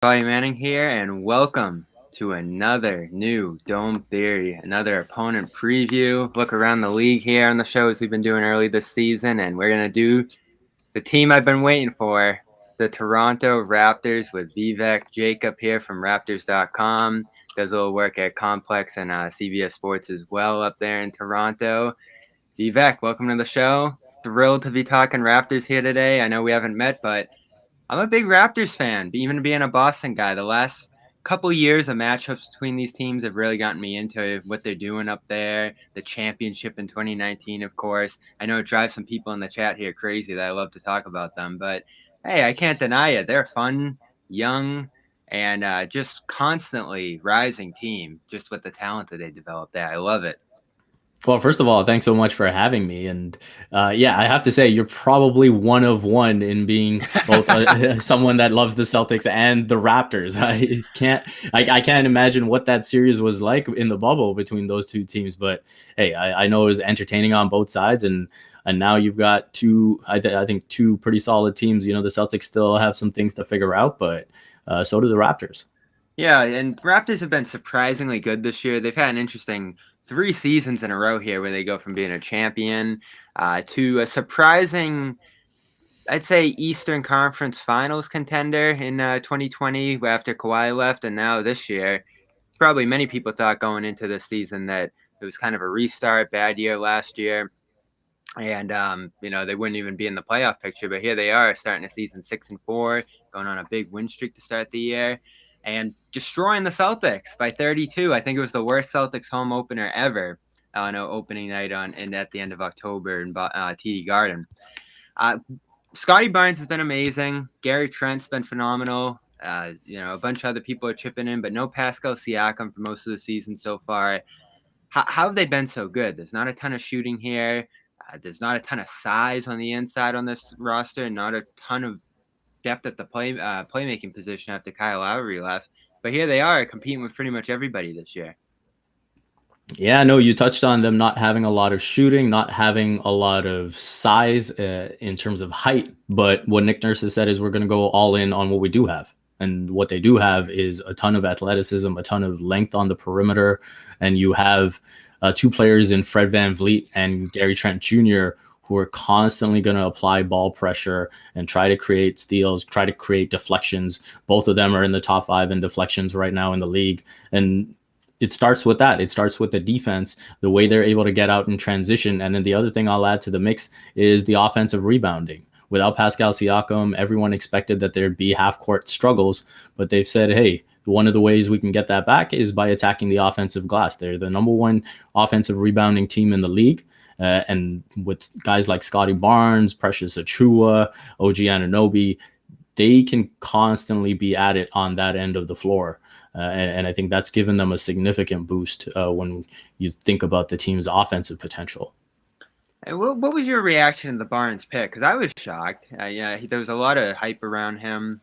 Bobby Manning here, and welcome to another new Dome Theory, another opponent preview. Look around the league here on the shows we've been doing early this season, and we're going to do the team I've been waiting for, the Toronto Raptors, with Vivek Jacob here from Raptors.com. Does a little work at Complex and CBS Sports as well up there in Toronto. Vivek, welcome to the show. Thrilled to be talking Raptors here today. I know we haven't met, but I'm a big Raptors fan, even being a Boston guy. The last couple years of matchups between these teams have really gotten me into what they're doing up there. The championship in 2019, of course. I know it drives some people in the chat here crazy that I love to talk about them, but hey, I can't deny it. They're a fun, young, and just constantly rising team, just with the talent that they developed there. I love it. Well, first of all, thanks so much for having me. And yeah, I have to say, you're probably one of one in being both someone that loves the Celtics and the Raptors. I can't imagine what that series was like in the bubble between those two teams. But hey, I know it was entertaining on both sides, and now you've got I think two pretty solid teams. You know, the Celtics still have some things to figure out, but so do the Raptors. Yeah, and Raptors have been surprisingly good this year. They've had an interesting 3 seasons in a row here where they go from being a champion to a surprising, I'd say, Eastern Conference Finals contender in 2020 after Kawhi left, and now this year. Probably many people thought going into this season that it was kind of a restart, bad year last year, and they wouldn't even be in the playoff picture. But here they are, starting the season 6-4, going on a big win streak to start the year, and destroying the Celtics by 32. I think it was the worst Celtics home opener ever. Opening night and at the end of October in TD Garden. Scotty Barnes has been amazing. Gary Trent's been phenomenal. A bunch of other people are chipping in, but no Pascal Siakam for most of the season so far. How have they been so good? There's not a ton of shooting here. There's not a ton of size on the inside on this roster, not a ton of depth at the playmaking position after Kyle Lowry left. But here they are competing with pretty much everybody this year. Yeah, no, you touched on them not having a lot of shooting, not having a lot of size in terms of height. But what Nick Nurse has said is we're going to go all in on what we do have. And what they do have is a ton of athleticism, a ton of length on the perimeter. And you have two players in Fred VanVleet and Gary Trent Jr., who are constantly going to apply ball pressure and try to create steals, try to create deflections. Both of them are in the top 5 in deflections right now in the league. And it starts with that. It starts with the defense, the way they're able to get out in transition. And then the other thing I'll add to the mix is the offensive rebounding. Without Pascal Siakam, everyone expected that there'd be half-court struggles, but they've said, hey, one of the ways we can get that back is by attacking the offensive glass. They're the number 1 offensive rebounding team in the league. And with guys like Scotty Barnes, Precious Achiuwa, OG Anunoby, they can constantly be at it on that end of the floor. And I think that's given them a significant boost when you think about the team's offensive potential. And what was your reaction to the Barnes pick? Because I was shocked. There was a lot of hype around him.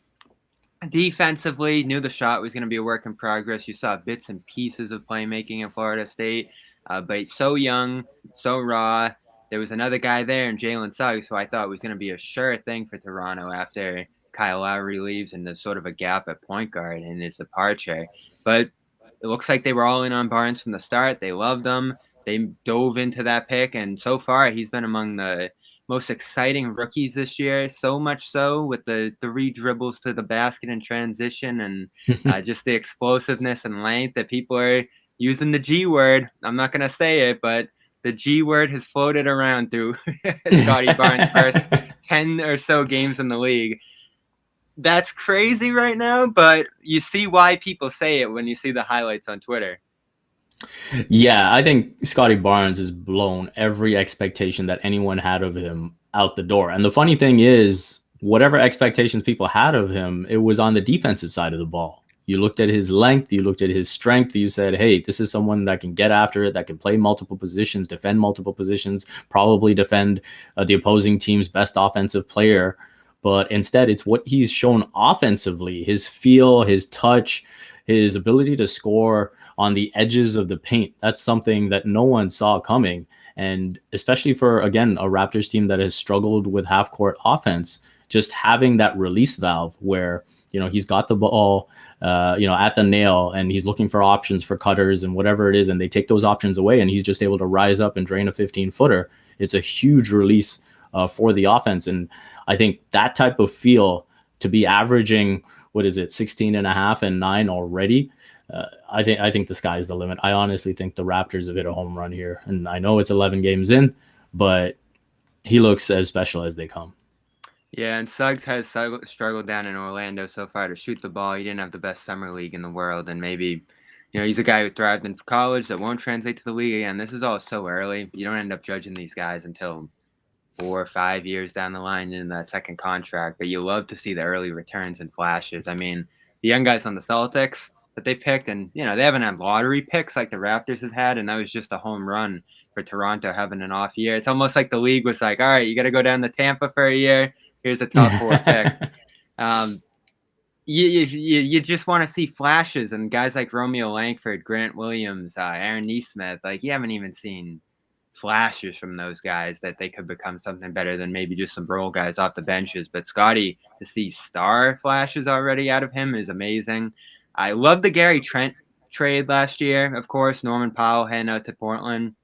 Defensively, knew the shot was going to be a work in progress. You saw bits and pieces of playmaking in Florida State, but he's so young, so raw. There was another guy there in Jalen Suggs who I thought was going to be a sure thing for Toronto after Kyle Lowry leaves and there's sort of a gap at point guard in his departure. But it looks like they were all in on Barnes from the start. They loved him. They dove into that pick, and so far he's been among the most exciting rookies this year, so much so with the 3 dribbles to the basket in transition and just the explosiveness and length that people are using the G word. I'm not going to say it, but the G word has floated around through Scotty Barnes' first 10 or so games in the league. That's crazy right now, but you see why people say it when you see the highlights on Twitter. Yeah, I think Scotty Barnes has blown every expectation that anyone had of him out the door. And the funny thing is, whatever expectations people had of him, it was on the defensive side of the ball. You looked at his length, you looked at his strength, you said, hey, this is someone that can get after it, that can play multiple positions, defend multiple positions, probably defend the opposing team's best offensive player. But instead, it's what he's shown offensively, his feel, his touch, his ability to score on the edges of the paint. That's something that no one saw coming. And especially for, again, a Raptors team that has struggled with half-court offense, just having that release valve where, he's got the ball, at the nail, and he's looking for options for cutters and whatever it is, and they take those options away, and he's just able to rise up and drain a 15-footer. It's a huge release for the offense. And I think that type of feel to be averaging, 16 and a half and 9 already. I think the sky's the limit. I honestly think the Raptors have hit a home run here. And I know it's 11 games in, but he looks as special as they come. Yeah, and Suggs has struggled down in Orlando so far to shoot the ball. He didn't have the best summer league in the world, and maybe, he's a guy who thrived in college that won't translate to the league again. This is all so early. You don't end up judging these guys until 4 or 5 years down the line in that second contract, but you love to see the early returns and flashes. I mean, the young guys on the Celtics that they've picked, and they haven't had lottery picks like the Raptors have had, and that was just a home run for Toronto having an off year. It's almost like the league was like, all right, you got to go down to Tampa for a year. Here's a top 4 pick. You just want to see flashes, and guys like Romeo Langford, Grant Williams, Aaron Nesmith, like you haven't even seen flashes from those guys that they could become something better than maybe just some role guys off the benches. But Scotty, to see star flashes already out of him is amazing. I love the Gary Trent trade last year. Of course, Norman Powell heading out to Portland.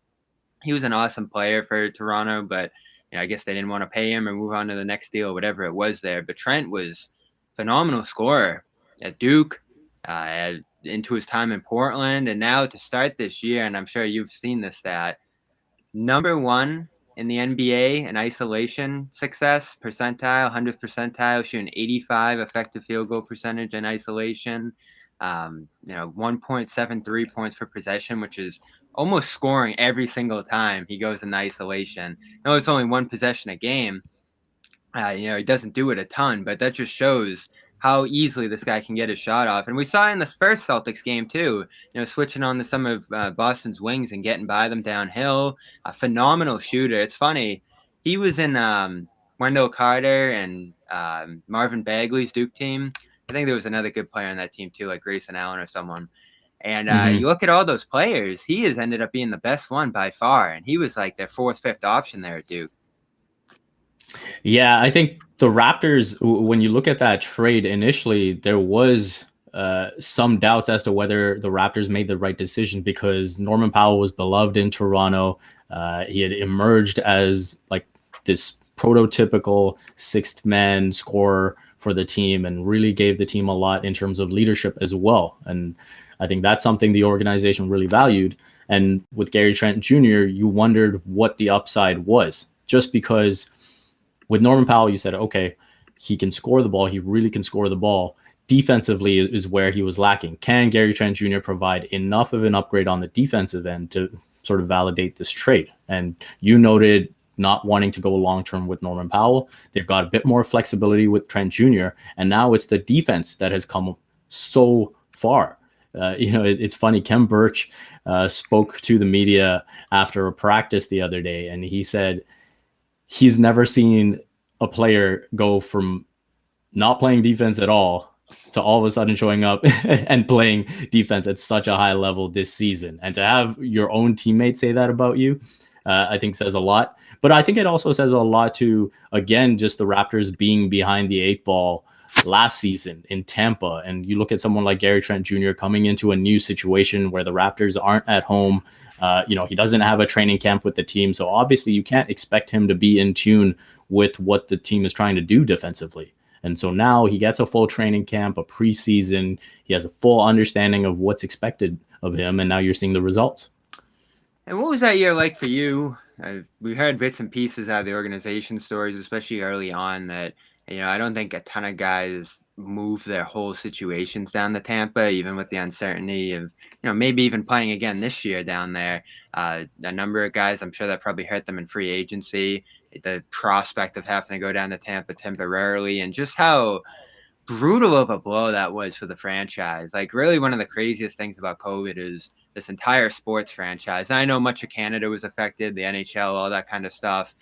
He was an awesome player for Toronto, but I guess they didn't want to pay him or move on to the next deal, whatever it was there. But Trent was a phenomenal scorer at Duke, into his time in Portland, and now to start this year, and I'm sure you've seen this stat, number 1 in the NBA in isolation success percentile, 100th percentile, shooting 85 effective field goal percentage in isolation. 1.73 points per possession, which is almost scoring every single time he goes in isolation. No, it's only 1 possession a game. He doesn't do it a ton, but that just shows how easily this guy can get his shot off. And we saw in this first Celtics game too, switching on to some of Boston's wings and getting by them downhill. A phenomenal shooter. It's funny. He was in Wendell Carter and Marvin Bagley's Duke team. I think there was another good player on that team too, like Grayson Allen or someone. And you look at all those players, he has ended up being the best one by far. And he was like their 4th, 5th option there at Duke. Yeah, I think the Raptors, when you look at that trade initially, there was some doubts as to whether the Raptors made the right decision because Norman Powell was beloved in Toronto. He had emerged as like this prototypical 6th man scorer for the team and really gave the team a lot in terms of leadership as well. And I think that's something the organization really valued. And with Gary Trent Jr., you wondered what the upside was, just because with Norman Powell, you said, okay, he can score the ball. He really can score the ball. Defensively is where he was lacking. Can Gary Trent Jr. provide enough of an upgrade on the defensive end to sort of validate this trade? And you noted not wanting to go long-term with Norman Powell. They've got a bit more flexibility with Trent Jr. And now it's the defense that has come so far. It's funny. Kem Birch spoke to the media after a practice the other day, and he said he's never seen a player go from not playing defense at all to all of a sudden showing up and playing defense at such a high level this season. And to have your own teammates say that about you, I think says a lot. But I think it also says a lot to, again, just the Raptors being behind the 8 ball last season in Tampa. And you look at someone like Gary Trent Jr. coming into a new situation where the Raptors aren't at home. He doesn't have a training camp with the team. So obviously you can't expect him to be in tune with what the team is trying to do defensively. And so now he gets a full training camp, a preseason. He has a full understanding of what's expected of him. And now you're seeing the results. And what was that year like for you? We heard bits and pieces out of the organization stories, especially early on, that I don't think a ton of guys move their whole situations down to Tampa, even with the uncertainty of, maybe even playing again this year down there. A number of guys, I'm sure that probably hurt them in free agency, the prospect of having to go down to Tampa temporarily, and just how brutal of a blow that was for the franchise. Like, really one of the craziest things about COVID is this entire sports franchise. And I know much of Canada was affected, the NHL, all that kind of stuff,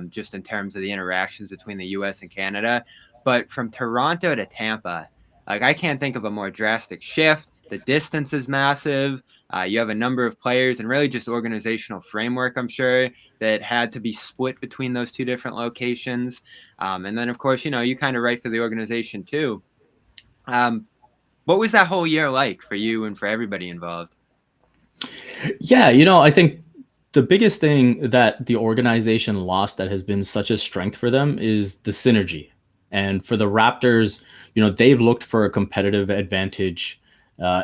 just in terms of the interactions between the US and Canada. But from Toronto to Tampa, like, I can't think of a more drastic shift. The distance is massive. You have a number of players and really just organizational framework, I'm sure, that had to be split between those 2 different locations. And then, of course, you kind of write for the organization too. What was that whole year like for you and for everybody involved? Yeah, I think the biggest thing that the organization lost that has been such a strength for them is the synergy. And for the Raptors, they've looked for a competitive advantage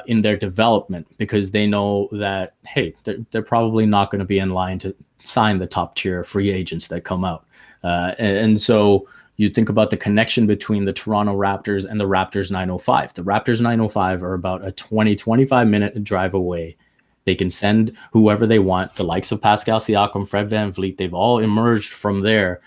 in their development because they know that, hey, they're probably not going to be in line to sign the top tier free agents that come out. And so you think about the connection between the Toronto Raptors and the Raptors 905. The Raptors 905 are about a 25 minute drive away. They can send whoever they want, the likes of Pascal Siakam, Fred VanVleet. They've all emerged from there,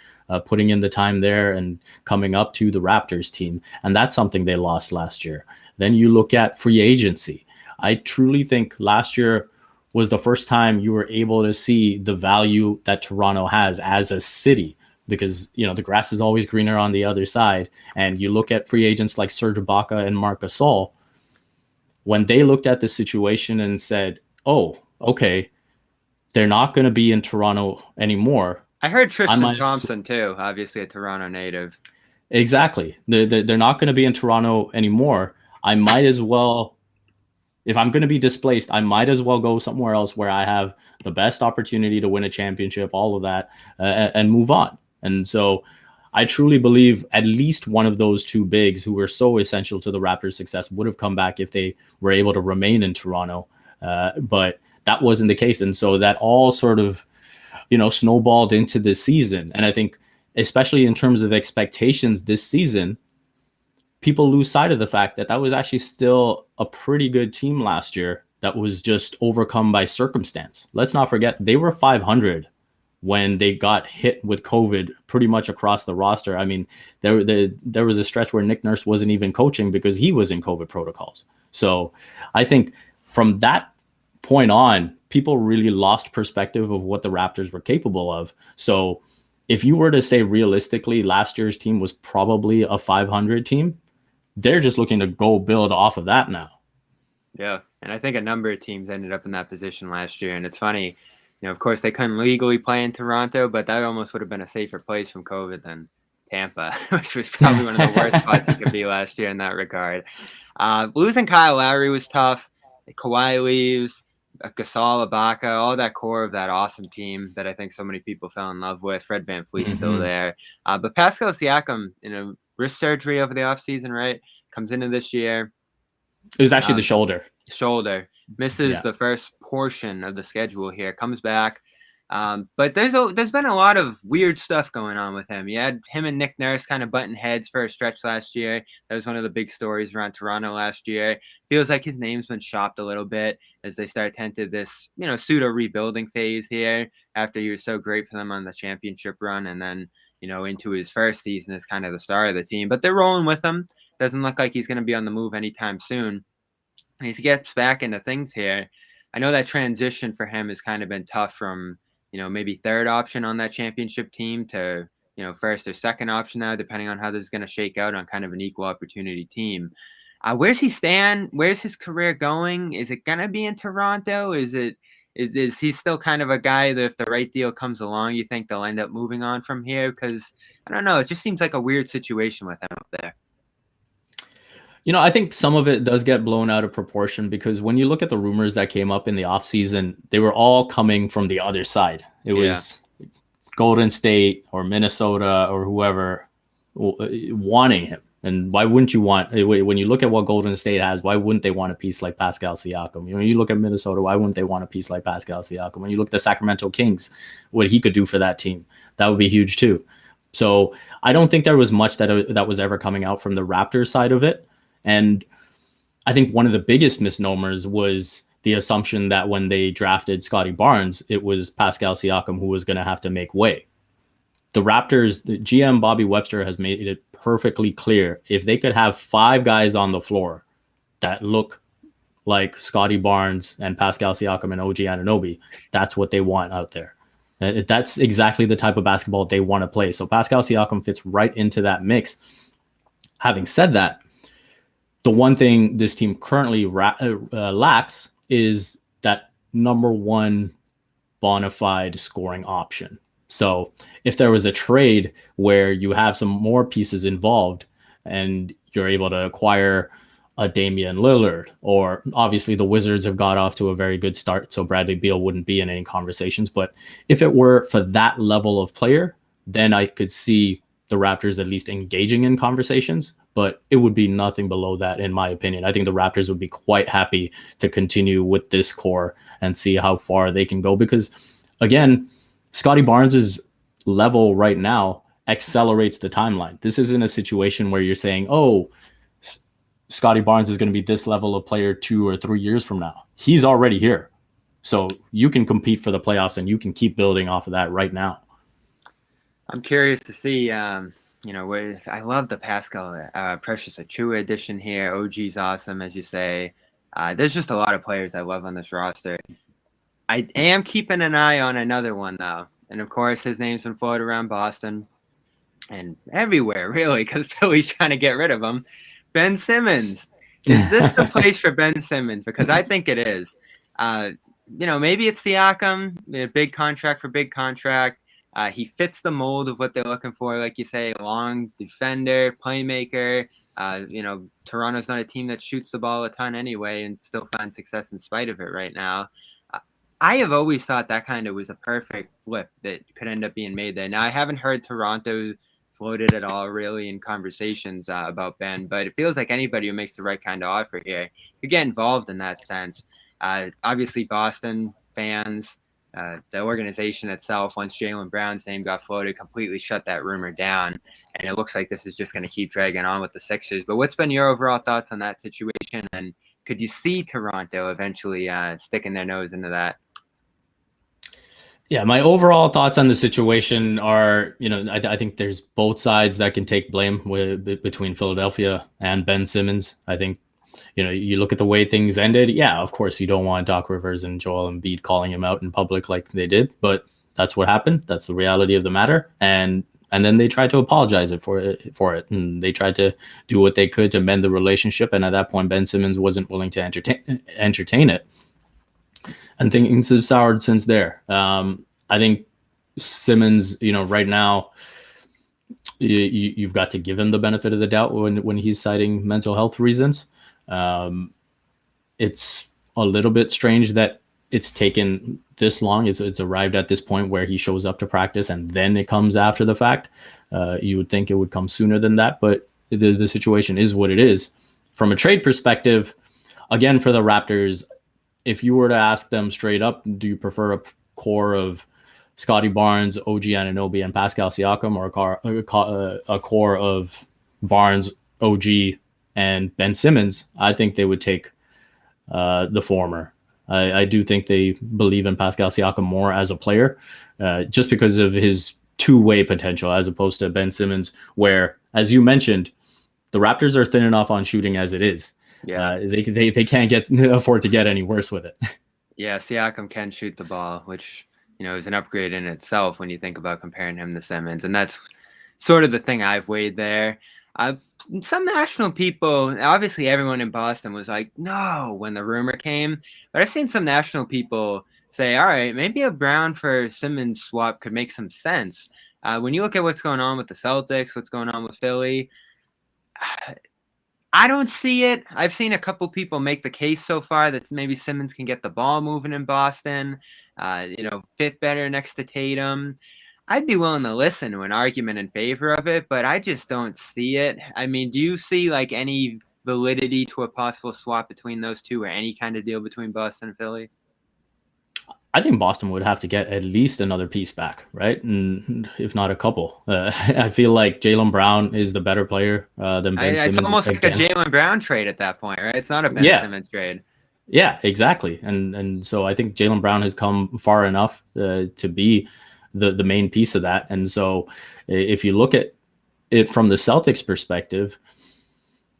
putting in the time there and coming up to the Raptors team. And that's something they lost last year. Then you look at free agency. I truly think last year was the first time you were able to see the value that Toronto has as a city, because the grass is always greener on the other side. And you look at free agents like Serge Ibaka and Marc Gasol, when they looked at the situation and said, oh, okay, they're not going to be in Toronto anymore. I heard Tristan Thompson too, obviously a Toronto native. Exactly. They're not going to be in Toronto anymore. I might as well, if I'm going to be displaced, I might as well go somewhere else where I have the best opportunity to win a championship, all of that, and move on. And so I truly believe at least one of those two bigs who were so essential to the Raptors' success would have come back if they were able to remain in Toronto. But that wasn't the case. And so that all sort of, snowballed into this season. And I think, especially in terms of expectations this season, people lose sight of the fact that that was actually still a pretty good team last year that was just overcome by circumstance. Let's not forget, they were 500 when they got hit with COVID pretty much across the roster. I mean, there was a stretch where Nick Nurse wasn't even coaching because he was in COVID protocols. So I think from that point on, people really lost perspective of what the Raptors were capable of. So if you were to say realistically, last year's team was probably a 500 team, they're just looking to go build off of that now. Yeah, and I think a number of teams ended up in that position last year. And it's funny, of course, they couldn't legally play in Toronto, but that almost would have been a safer place from COVID than Tampa, which was probably one of the worst spots you could be last year in that regard. Losing Kyle Lowry was tough. Kawhi leaves. Gasol, Ibaka, all that core of that awesome team that I think so many people fell in love with. Fred VanVleet's still there. But Pascal Siakam, wrist surgery over the offseason, right? Comes into this year. It was actually the shoulder. Misses the first portion of the schedule here. Comes back. But there's been a lot of weird stuff going on with him. You had him and Nick Nurse kind of butting heads for a stretch last year. That was one of the big stories around Toronto last year. Feels like his name's been shopped a little bit as they start to enter this, pseudo rebuilding phase here after he was so great for them on the championship run, and then, into his first season as kind of the star of the team. But they're rolling with him. Doesn't look like he's going to be on the move anytime soon. And he gets back into things here. I know that transition for him has kind of been tough from, maybe third option on that championship team to, first or second option now, depending on how this is going to shake out on kind of an equal opportunity team. Where's he stand? Where's his career going? Is it going to be in Toronto? Is he still kind of a guy that if the right deal comes along, you think they'll end up moving on from here? Because I don't know. It just seems like a weird situation with him up there. I think some of it does get blown out of proportion because when you look at the rumors that came up in the offseason, they were all coming from the other side. It was Golden State or Minnesota or whoever wanting him. And why wouldn't you want, when you look at what Golden State has, why wouldn't they want a piece like Pascal Siakam? When you look at Minnesota, why wouldn't they want a piece like Pascal Siakam? When you look at the Sacramento Kings, what he could do for that team, that would be huge too. So I don't think there was much that was ever coming out from the Raptors side of it. And I think one of the biggest misnomers was the assumption that when they drafted Scotty Barnes, it was Pascal Siakam who was going to have to make way. The Raptors, the GM Bobby Webster has made it perfectly clear. If they could have 5 guys on the floor that look like Scotty Barnes and Pascal Siakam and OG Anunoby, that's what they want out there. That's exactly the type of basketball they want to play. So Pascal Siakam fits right into that mix. Having said that, the one thing this team currently lacks is that number one bona fide scoring option. So if there was a trade where you have some more pieces involved and you're able to acquire a Damian Lillard, or obviously the Wizards have got off to a very good start, so Bradley Beal wouldn't be in any conversations. But if it were for that level of player, then I could see the Raptors at least engaging in conversations, but it would be nothing below that, in my opinion. I think the Raptors would be quite happy to continue with this core and see how far they can go because, again, Scotty Barnes's level right now accelerates the timeline. This isn't a situation where you're saying, oh, Scotty Barnes is going to be this level of player 2 or 3 years from now. He's already here. So you can compete for the playoffs and you can keep building off of that right now. I'm curious to see, I love the Pascal Precious Achua edition here. OG's awesome, as you say. There's just a lot of players I love on this roster. I am keeping an eye on another one, though. And, of course, his name's been floated around Boston and everywhere, really, because Philly's trying to get rid of him. Ben Simmons. Is this the place for Ben Simmons? Because I think it is. Maybe it's Siakam, a big contract for big contract. He fits the mold of what they're looking for, like you say, long defender, playmaker. Toronto's not a team that shoots the ball a ton anyway and still finds success in spite of it right now. I have always thought that kind of was a perfect flip that could end up being made there. Now, I haven't heard Toronto floated at all really in conversations about Ben, but it feels like anybody who makes the right kind of offer here could get involved in that sense. Obviously, Boston fans, the organization itself, once Jaylen Brown's name got floated, completely shut that rumor down. And it looks like this is just going to keep dragging on with the Sixers. But what's been your overall thoughts on that situation? And could you see Toronto eventually sticking their nose into that? Yeah, my overall thoughts on the situation are, I think there's both sides that can take blame between Philadelphia and Ben Simmons. I think, you look at the way things ended. Yeah, of course, you don't want Doc Rivers and Joel Embiid calling him out in public like they did, but that's what happened. That's the reality of the matter. And then they tried to apologize for it, and they tried to do what they could to mend the relationship. And at that point, Ben Simmons wasn't willing to entertain it. And things have soured since there. I think Simmons, right now, you've got to give him the benefit of the doubt when he's citing mental health reasons. It's a little bit strange that it's taken this long. It's arrived at this point where he shows up to practice and then it comes after the fact. You would think it would come sooner than that, but the situation is what it is. From a trade perspective, again, for the Raptors, if you were to ask them straight up, do you prefer a core of Scotty Barnes, OG Anunoby, and Pascal Siakam, or a core of Barnes, OG, and Ben Simmons? I think they would take the former. I do think they believe in Pascal Siakam more as a player, just because of his two-way potential, as opposed to Ben Simmons, where, as you mentioned, the Raptors are thin enough on shooting as it is. Yeah, they can't afford to get any worse with it. Yeah, Siakam can shoot the ball, which is an upgrade in itself when you think about comparing him to Simmons, and that's sort of the thing I've weighed there. Some national people, obviously everyone in Boston was like, no, when the rumor came, but I've seen some national people say, all right, maybe a Brown for Simmons swap could make some sense. When you look at what's going on with the Celtics, what's going on with Philly, I don't see it. I've seen a couple people make the case so far that maybe Simmons can get the ball moving in Boston, fit better next to Tatum. I'd be willing to listen to an argument in favor of it, but I just don't see it. I mean, do you see like any validity to a possible swap between those two or any kind of deal between Boston and Philly? I think Boston would have to get at least another piece back, right? And if not a couple. I feel like Jaylen Brown is the better player than Ben Simmons. It's almost like a Jaylen Brown trade at that point, right? It's not a Ben Simmons trade. Yeah, exactly. And so I think Jaylen Brown has come far enough to be the main piece of that. And so if you look at it from the Celtics perspective,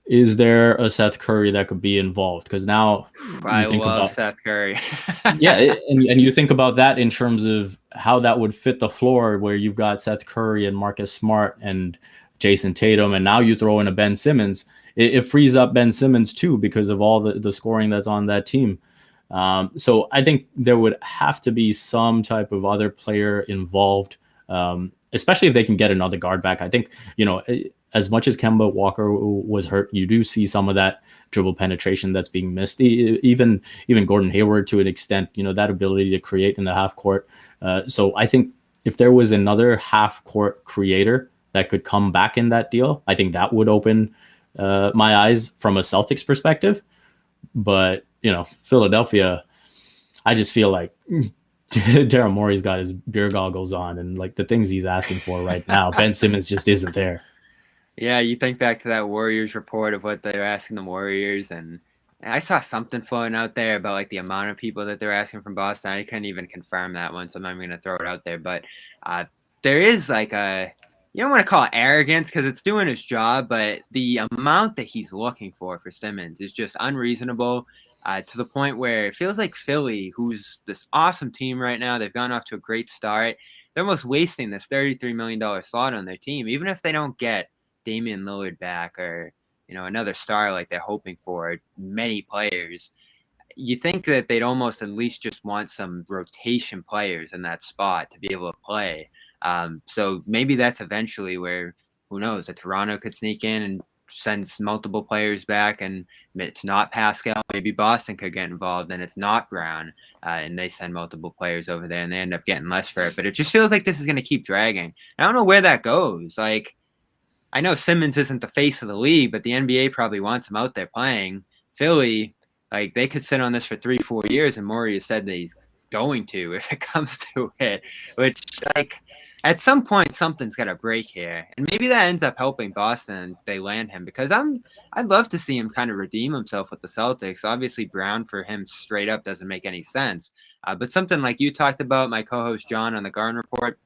is there a Seth Curry that could be involved? Because now I love Seth Curry. Yeah, and you think about that in terms of how that would fit the floor, where you've got Seth Curry and Marcus Smart and Jason Tatum, and now you throw in a Ben Simmons. It frees up Ben Simmons too because of all the scoring that's on that team. So I think there would have to be some type of other player involved, especially if they can get another guard back. I think, as much as Kemba Walker was hurt, you do see some of that dribble penetration that's being missed. Even Gordon Hayward to an extent, that ability to create in the half court. So I think if there was another half court creator that could come back in that deal, I think that would open my eyes from a Celtics perspective. But Philadelphia, I just feel like Daryl Morey's got his beer goggles on, and like the things he's asking for right now, Ben Simmons just isn't there. Yeah, you think back to that Warriors report of what they're asking the Warriors, and I saw something floating out there about like the amount of people that they're asking from Boston. I couldn't even confirm that one, so I'm not even going to throw it out there. But there is like you don't want to call it arrogance because it's doing its job, but the amount that he's looking for Simmons is just unreasonable. To the point where it feels like Philly, who's this awesome team right now, they've gone off to a great start. They're almost wasting this $33 million slot on their team, even if they don't get Damian Lillard back or another star like they're hoping for, many players. You think that they'd almost at least just want some rotation players in that spot to be able to play. So maybe that's eventually where, who knows, a Toronto could sneak in and sends multiple players back, and it's not Pascal. Maybe Boston could get involved, and it's not Brown, and they send multiple players over there, and they end up getting less for it. But it just feels like this is going to keep dragging. I don't know where that goes. Like, I know Simmons isn't the face of the league, but the NBA probably wants him out there playing. Philly, like, they could sit on this for 3-4 years, and Morey has said that he's going to if it comes to it, which, like, at some point something's got to break here, and maybe that ends up helping Boston. They land him, because I'd love to see him kind of redeem himself with the Celtics. Obviously, Brown for him straight up doesn't make any sense, but something like you talked about, my co-host John on the Garden Report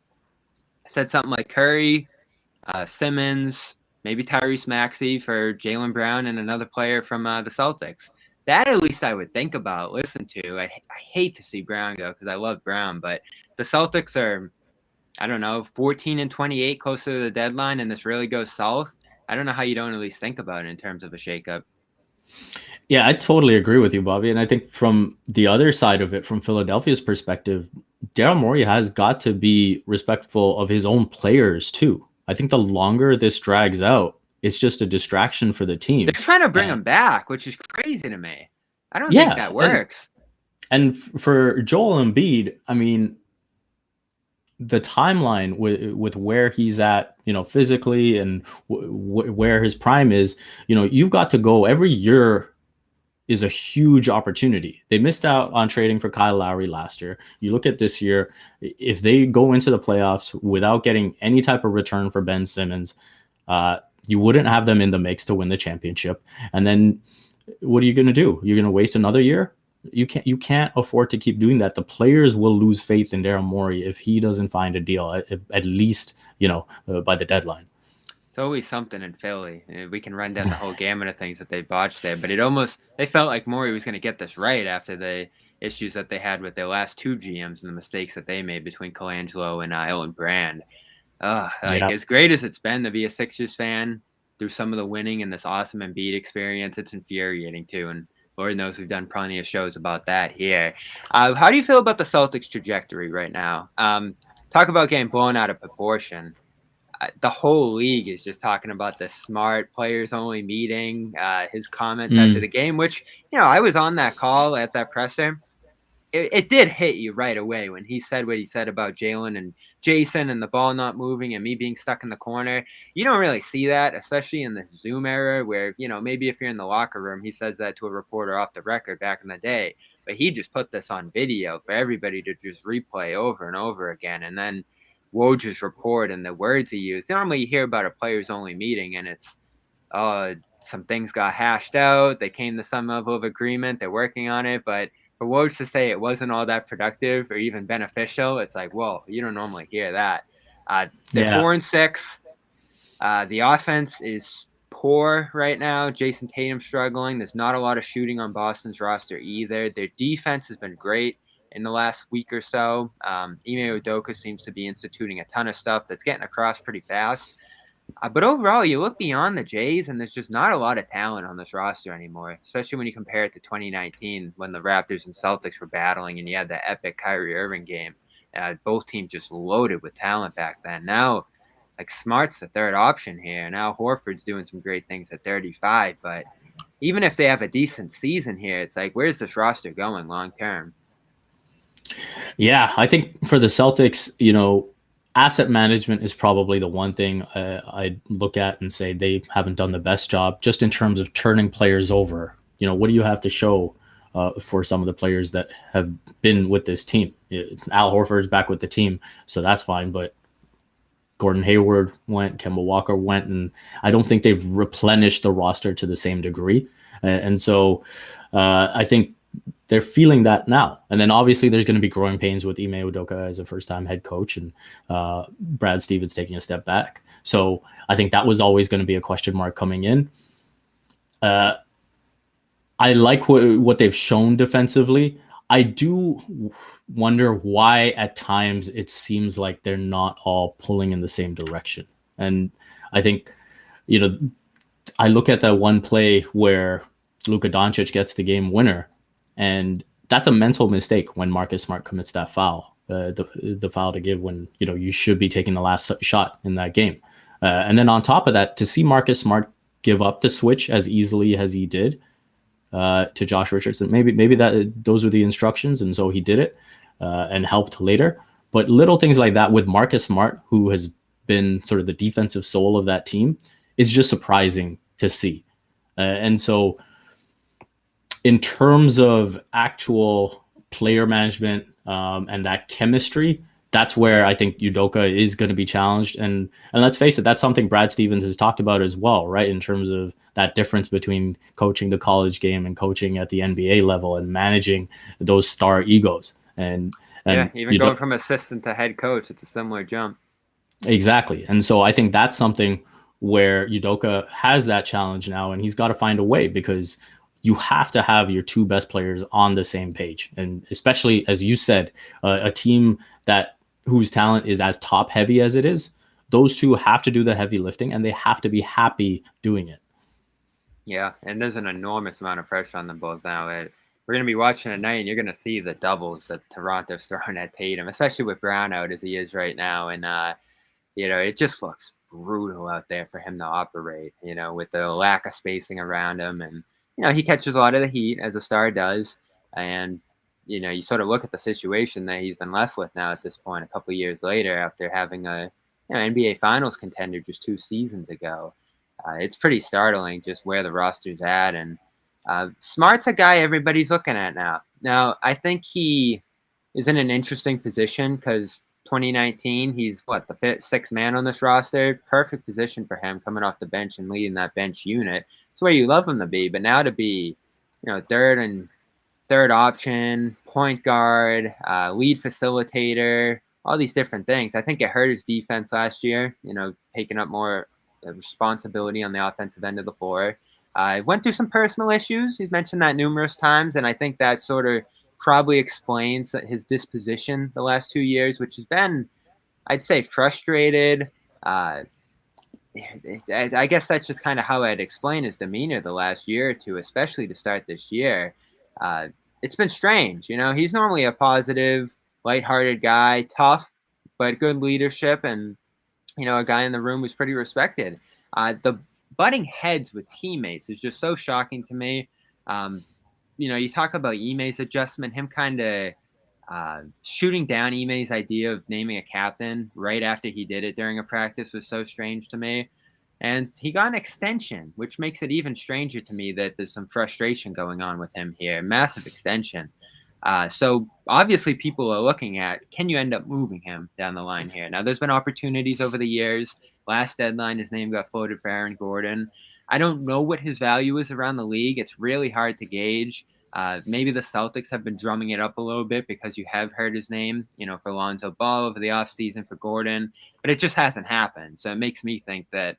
said something like Curry, Simmons, maybe Tyrese Maxey for Jaylen Brown and another player from the Celtics. That at least I would think about, listen to. I hate to see Brown go because I love Brown, but the Celtics are, I don't know, 14-28 closer to the deadline, and this really goes south. I don't know how you don't at least think about it in terms of a shakeup. Yeah, I totally agree with you, Bobby. And I think from the other side of it, from Philadelphia's perspective, Daryl Morey has got to be respectful of his own players too. I think the longer this drags out, it's just a distraction for the team. They're trying to bring him back, which is crazy to me. I don't think that works. And for Joel Embiid, I mean, the timeline with where he's at, physically, and where his prime is, you've got to go every year is a huge opportunity. They missed out on trading for Kyle Lowry last year. You look at this year, if they go into the playoffs without getting any type of return for Ben Simmons, you wouldn't have them in the mix to win the championship. And then what are you going to do? You're going to waste another year? You can't afford to keep doing that. The players will lose faith in Daryl Morey if he doesn't find a deal, at least, by the deadline. It's always something in Philly. We can run down the whole gamut of things that they botched there, but they felt like Morey was going to get this right after the issues that they had with their last two GMs and the mistakes that they made between Colangelo and Elton Brand. As great as it's been to be a Sixers fan through some of the winning and this awesome Embiid experience, it's infuriating too. And Lord knows we've done plenty of shows about that here. How do you feel about the Celtics trajectory right now? Talk about getting blown out of proportion. The whole league is just talking about the smart players only meeting, his comments after the game, which, I was on that call at that presser. It did hit you right away when he said what he said about Jaylen and Jason and the ball not moving and me being stuck in the corner. You don't really see that, especially in the Zoom era where, maybe if you're in the locker room, he says that to a reporter off the record back in the day. But he just put this on video for everybody to just replay over and over again. And then Woj's report and the words he used. Normally you hear about a players only meeting and it's, some things got hashed out. They came to some level of agreement. They're working on it. But for Woj to say it wasn't all that productive or even beneficial, it's like, whoa, you don't normally hear that. They're 4-6. The offense is poor right now. Jason Tatum struggling. There's not a lot of shooting on Boston's roster either. Their defense has been great in the last week or so. Ime Udoka seems to be instituting a ton of stuff that's getting across pretty fast. But overall, you look beyond the Jays, and there's just not a lot of talent on this roster anymore, especially when you compare it to 2019 when the Raptors and Celtics were battling and you had the epic Kyrie Irving game. Both teams just loaded with talent back then. Now, like Smart's the third option here. Now Horford's doing some great things at 35, but even if they have a decent season here, it's like, where's this roster going long term? Yeah, I think for the Celtics, asset management is probably the one thing I look at and say they haven't done the best job just in terms of turning players over. What do you have to show for some of the players that have been with this team? Al Horford's back with the team, so that's fine. But Gordon Hayward went, Kemba Walker went, and I don't think they've replenished the roster to the same degree. And so I think they're feeling that now. And then obviously there's going to be growing pains with Ime Udoka as a first-time head coach and Brad Stevens taking a step back. So I think that was always going to be a question mark coming in. I like what they've shown defensively. I do wonder why at times it seems like they're not all pulling in the same direction. And I think, I look at that one play where Luka Doncic gets the game winner, and that's a mental mistake when Marcus Smart commits that foul, the foul to give when, you should be taking the last shot in that game. And then on top of that, to see Marcus Smart give up the switch as easily as he did, to Josh Richardson. Maybe that those were the instructions, and so he did it and helped later. But little things like that with Marcus Smart, who has been sort of the defensive soul of that team, is just surprising to see. And so, in terms of actual player management and that chemistry, that's where I think Udoka is going to be challenged. And let's face it, that's something Brad Stevens has talked about as well, right? In terms of that difference between coaching the college game and coaching at the NBA level and managing those star egos. And Yeah, even going from assistant to head coach, it's a similar jump. Exactly. And so I think that's something where Udoka has that challenge now, and he's got to find a way, because you have to have your two best players on the same page. And especially, as you said, a team whose talent is as top heavy as it is, those two have to do the heavy lifting, and they have to be happy doing it. Yeah, and there's an enormous amount of pressure on them both now. We're going to be watching tonight, and you're going to see the doubles that Toronto's throwing at Tatum, especially with Brown out as he is right now. And, it just looks brutal out there for him to operate, with the lack of spacing around him. And, he catches a lot of the heat, as a star does. And, you sort of look at the situation that he's been left with now at this point, a couple of years later, after having a NBA Finals contender just 2 seasons ago. It's pretty startling just where the roster's at. And Smart's a guy everybody's looking at now. Now, I think he is in an interesting position because 2019, he's the sixth man on this roster. Perfect position for him coming off the bench and leading that bench unit. It's where you love him to be. But now to be, third option, point guard, lead facilitator, all these different things. I think it hurt his defense last year, taking up more responsibility on the offensive end of the floor. Went through some personal issues. He's mentioned that numerous times, and I think that sort of probably explains his disposition the last 2 years, which has been, I'd say, frustrated. I guess that's just kind of how I'd explain his demeanor the last year or two, especially to start this year. It's been strange. He's normally a positive, lighthearted guy, tough, but good leadership, and a guy in the room who's pretty respected. The butting heads with teammates is just so shocking to me. You talk about Ime's adjustment, him kind of shooting down Ime's idea of naming a captain right after he did it during a practice was so strange to me. And he got an extension, which makes it even stranger to me that there's some frustration going on with him here. Massive extension. So obviously people are looking at, can you end up moving him down the line here? Now, there's been opportunities over the years. Last deadline, his name got floated for Aaron Gordon. I don't know what his value is around the league. It's really hard to gauge. Maybe the Celtics have been drumming it up a little bit because you have heard his name, for Lonzo Ball over the offseason for Gordon, but it just hasn't happened. So it makes me think that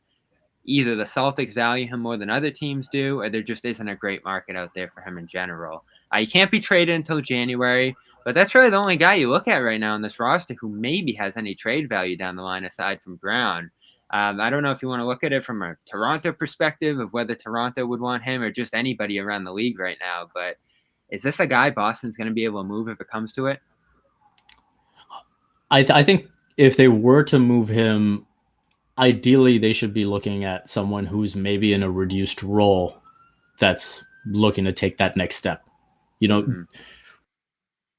either the Celtics value him more than other teams do, or there just isn't a great market out there for him in general. He can't be traded until January, but that's really the only guy you look at right now on this roster who maybe has any trade value down the line aside from Brown. I don't know if you want to look at it from a Toronto perspective of whether Toronto would want him or just anybody around the league right now, but is this a guy Boston's going to be able to move if it comes to it? I think if they were to move him, ideally they should be looking at someone who's maybe in a reduced role that's looking to take that next step. You know,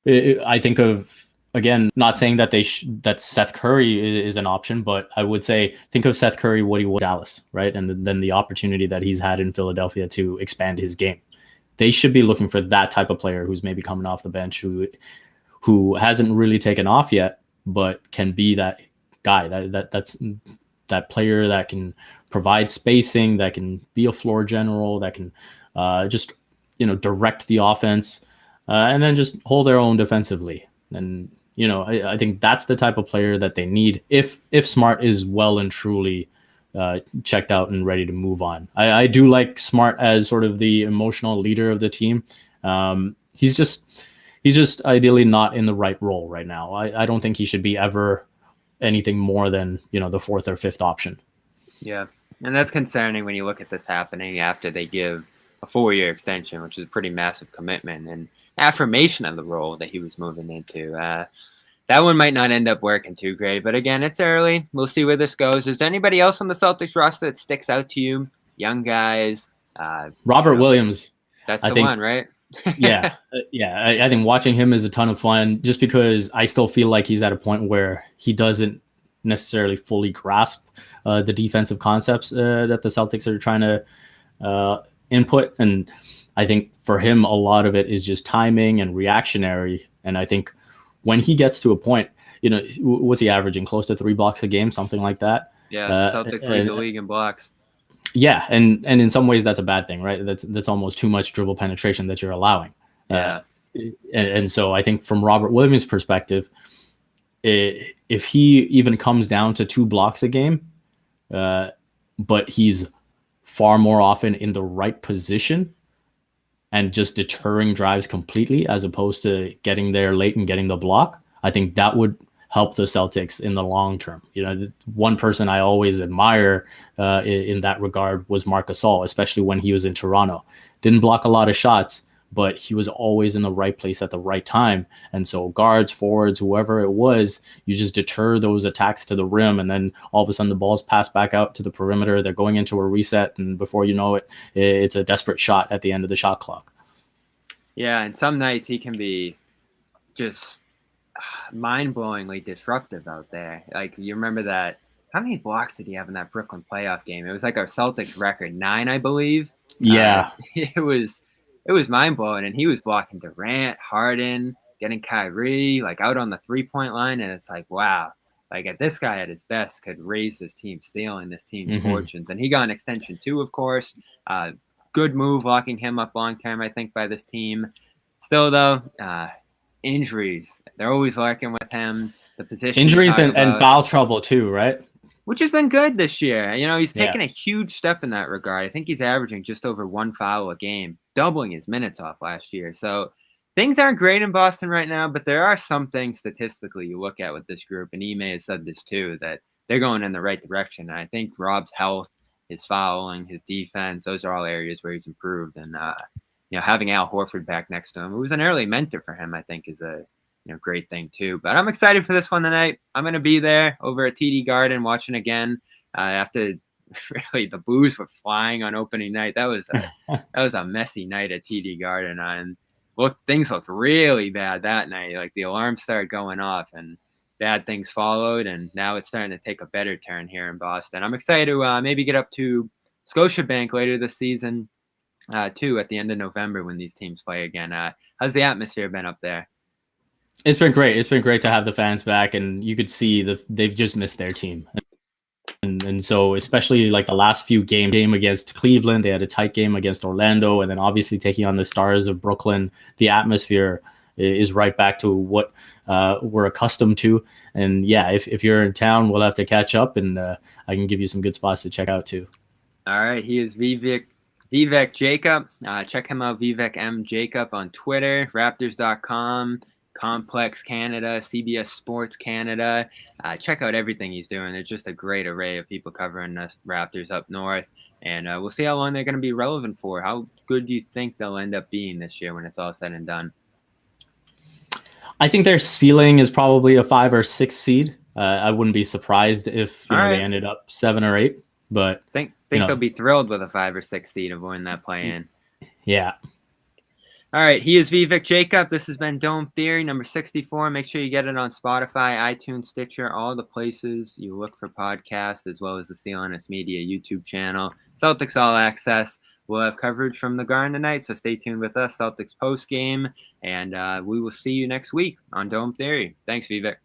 Mm-hmm. I think of, again, not saying that that Seth Curry is an option, but I would say think of Seth Curry what he was in Dallas, right, and then the opportunity that he's had in Philadelphia to expand his game. They should be looking for that type of player who's maybe coming off the bench, who hasn't really taken off yet, but can be that guy, that's that player that can provide spacing, that can be a floor general, that can just direct the offense, and then just hold their own defensively. And I think that's the type of player that they need if Smart is well and truly checked out and ready to move on. I do like Smart as sort of the emotional leader of the team. He's just ideally not in the right role right now. I don't think he should be ever anything more than the fourth or fifth option. Yeah, and that's concerning when you look at this happening after they give a 4-year extension, which is a pretty massive commitment and affirmation of the role that he was moving into. That one might not end up working too great, but again, it's early. We'll see where this goes. Is there anybody else on the Celtics roster that sticks out to you? Young guys. Robert Williams. That's the one, right? Yeah. I think watching him is a ton of fun, just because I still feel like he's at a point where he doesn't necessarily fully grasp the defensive concepts that the Celtics are trying to input. And I think for him, a lot of it is just timing and reactionary. And I think when he gets to a point, what's he averaging? Close to 3 blocks a game, something like that. Yeah, Celtics lead the league in blocks. Yeah, and in some ways that's a bad thing, right? That's almost too much dribble penetration that you're allowing. Yeah. And so I think from Robert Williams' perspective, if he even comes down to 2 blocks a game, but he's far more often in the right position and just deterring drives completely, as opposed to getting there late and getting the block, I think that would help the Celtics in the long term. One person I always admire in that regard was Marc Gasol, especially when he was in Toronto. Didn't block a lot of shots, but he was always in the right place at the right time. And so guards, forwards, whoever it was, you just deter those attacks to the rim, and then all of a sudden the ball's passed back out to the perimeter. They're going into a reset, and before you know it, it's a desperate shot at the end of the shot clock. Yeah, and some nights he can be just mind-blowingly disruptive out there. Like, you remember that? How many blocks did he have in that Brooklyn playoff game? It was like our Celtics record, 9, I believe. Yeah, it was mind-blowing, and he was blocking Durant, Harden, getting Kyrie like out on the 3-point line, and it's like, wow, like if this guy at his best could raise this team, stealing this team's fortunes. And he got an extension too, of course. Good move locking him up long term, I think, by this team. Still though, injuries, they're always lurking with him. The position injuries and foul trouble too, right? Which has been good this year. He's taken a huge step in that regard. I think he's averaging just over 1 foul a game, doubling his minutes off last year. So things aren't great in Boston right now, but there are some things statistically you look at with this group, and Ime has said this too, that they're going in the right direction. And I think Rob's health, his fouling, his defense, those are all areas where he's improved. And having Al Horford back next to him, who was an early mentor for him, I think is a great thing too. But I'm excited for this one tonight. I'm going to be there over at TD Garden watching again after really the boos were flying on opening night. That was a messy night at TD Garden. And things looked really bad that night. Like the alarm started going off and bad things followed. And now it's starting to take a better turn here in Boston. I'm excited to maybe get up to Scotiabank later this season too, at the end of November when these teams play again. How's the atmosphere been up there? It's been great. It's been great to have the fans back, and you could see they've just missed their team. And so especially like the last few game against Cleveland, they had a tight game against Orlando, and then obviously taking on the Stars of Brooklyn, the atmosphere is right back to what we're accustomed to. And yeah, if you're in town, we'll have to catch up, and I can give you some good spots to check out too. All right. He is Vivek Jacob. Check him out, Vivek M. Jacob on Twitter, Raptors.com. Complex Canada, CBS Sports Canada. Check out everything he's doing. There's just a great array of people covering us Raptors up north. And we'll see how long they're going to be relevant for. How good do you think they'll end up being this year when it's all said and done? I think their ceiling is probably a 5 or 6 seed. I wouldn't be surprised if All they right. ended up 7 or 8. But Think you they'll know, be thrilled with a 5 or 6 seed avoiding that play in. yeah. All right, he is Vivek Jacob. This has been Dome Theory number 64. Make sure you get it on Spotify, iTunes, Stitcher, all the places you look for podcasts, as well as the CLNS Media YouTube channel. Celtics All Access. We'll have coverage from the Garden tonight, so stay tuned with us. Celtics post game, and we will see you next week on Dome Theory. Thanks, Vivek.